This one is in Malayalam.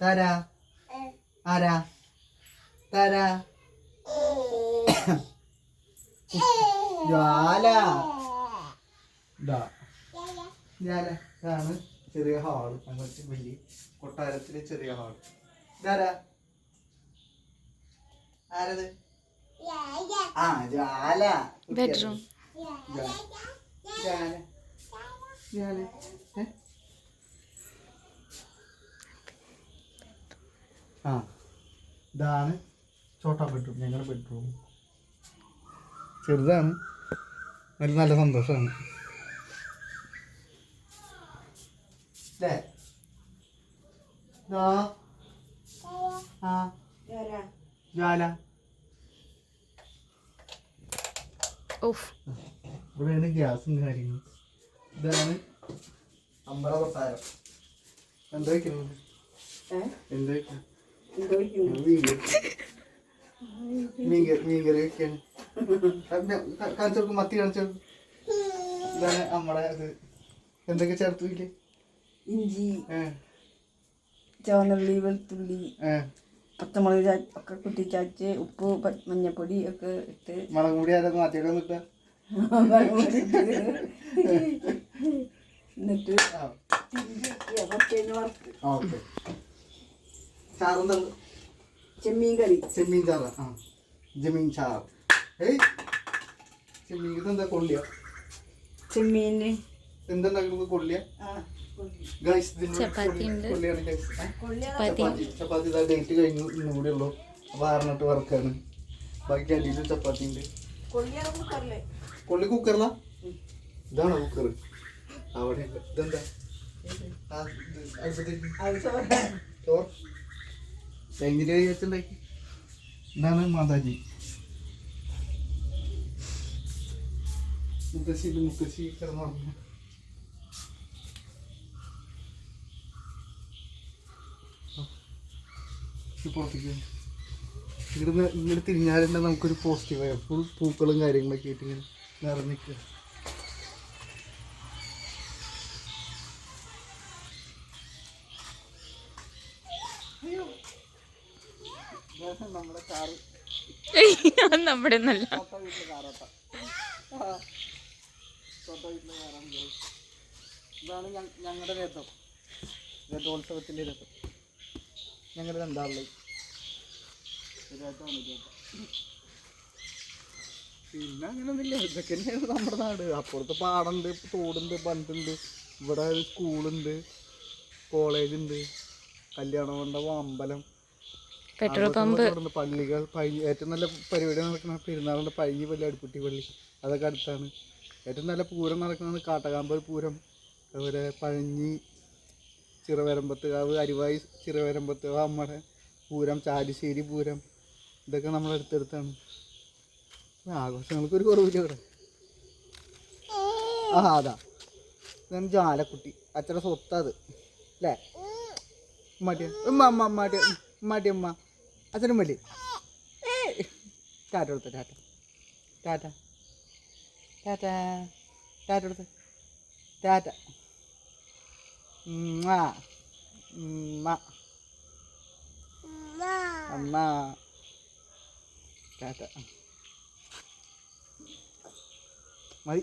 താരാ ആരാ താരാ ജ്വാല ഇതാണ് ചെറിയ ഹാള്. ഞങ്ങൾക്ക് വലിയ കൊട്ടാരത്തിലെ ചെറിയ ഹാള്. ഇതാരാ ആരത്? ആ ജ്വാല. ബെഡ്റൂം. ആ ഇതാണ് ചോട്ടാ ബെഡ്റൂം. ഞങ്ങളുടെ ബെഡ്റൂം ചെറുതാണ്, നല്ല സന്തോഷമാണ് അല്ലേ? ജ്വാല ഇവിടെയാണ് ഗ്യാസും കാര്യങ്ങളും. ഇതാണ് അമ്പല കൊട്ടാരം. എന്താ വയ്ക്കുന്നത്? മീൻകറി വെക്കാണ്. കാണിച്ചോക്കും, മത്തി കാണിച്ചോക്കും. ഇതാണ് നമ്മുടെ ഇത്. എന്തൊക്കെ ചേർത്ത് വയ്ക്കുക? ഇഞ്ചി, ചുവന്നുള്ളി, വെളുത്തുള്ളി, പച്ചമുളക് ഒക്കെ കുത്തി ചാച്ച്, ഉപ്പ്, മഞ്ഞപ്പൊടി ഒക്കെ ഇട്ട്. മുളക് പൊടി ആരൊക്കെ മാറ്റിയൊക്കെ നിൽക്കുക. എന്നിട്ട് ഓക്കെ. ചാറെന്താ? ചെമ്മീൻ കറി. ചെമ്മീൻ ചാറ്. ആ ജമീൻ ചാറ്. ചെമ്മീൻ ഇതെന്താ കൊള്ളിയ? ചെമ്മീന് എന്തുണ്ടാക്കുന്നത്? കൊള്ളിയ. ചപ്പാത്തി ഇതാ ഡേറ്റ് കഴിഞ്ഞു, ഇന്നും കൂടെ ഉള്ളൂ. അപ്പോൾ 6 വർക്കാണ്. ബാക്കി അടിയിലും ചപ്പാത്തി ഉണ്ട്. കൊള്ളി കുക്കറിലാ? ഇതാണോ കുക്കർ? അവിടെ ഇതെന്താ? ചോറ് എങ്ങനെ വെച്ചുണ്ടാക്കി? ഇതാണ് മാതാജി. മുത്തശ്ശി കിടന്നുറങ്ങ. പുറത്തേക്ക് ഇങ്ങോട്ട് തിരിഞ്ഞാലുണ്ടെ നമുക്കൊരു പോസിറ്റീവായ ഫുൾ പൂക്കളും കാര്യങ്ങളൊക്കെ ആയിട്ട് ഇങ്ങനെ നിറഞ്ഞിക്കുക. നമ്മുടെ കാറ് നമ്മുടെ ഇതാണ് ഞങ്ങളുടെ രഥോത്സവത്തിൻ്റെ രഥം. ഞങ്ങളുടെ രണ്ടാളുടെ രഥമാണ്. പിന്നെ അങ്ങനെയൊന്നുമില്ല, ഇതൊക്കെ തന്നെയാണ് നമ്മുടെ നാട്. അപ്പുറത്ത് പാടമുണ്ട്, തോടുണ്ട്, ബണ്ടുണ്ട്, ഇവിടെ സ്കൂളുണ്ട്, കോളേജുണ്ട്, കല്യാണ മണ്ഡപം, അമ്പലം, പെട്രോൾ പമ്പ്, പള്ളികൾ. ഏറ്റവും നല്ല പരിപാടി നടക്കുന്ന പെരുന്നാളുണ്ട്. പഴഞ്ഞി പള്ളി, അടുപ്പുട്ടി പള്ളി, അതൊക്കെ അടുത്താണ്. ഏറ്റവും നല്ല പൂരം നടക്കുന്നത് കാട്ടകാമ്പൽ പൂരം, അതുപോലെ പഴഞ്ഞി, ചിറവരമ്പത്തുകാവ്, അരിവായി ചിറവരമ്പത്തുകാവ് നമ്മുടെ പൂരം, ചാലിശ്ശേരി പൂരം, ഇതൊക്കെ നമ്മുടെ അടുത്തടുത്താണ്. ആഘോഷങ്ങൾക്കൊരു കുറവില്ല ഇവിടെ. അതാ ഇതാണ് ജാലക്കുട്ടി, അച്ഛൻ്റെ സ്വത്ത് അത് അല്ലേ? ഉമ്മ അച്ഛനും മടി. ടാറ്റ കൊടുത്ത ടാറ്റ ടാറ്റ ടാറ്റ ടാറ്റ കൊടുത്ത ടാറ്റ. അമ്മ ടാറ്റ മതി.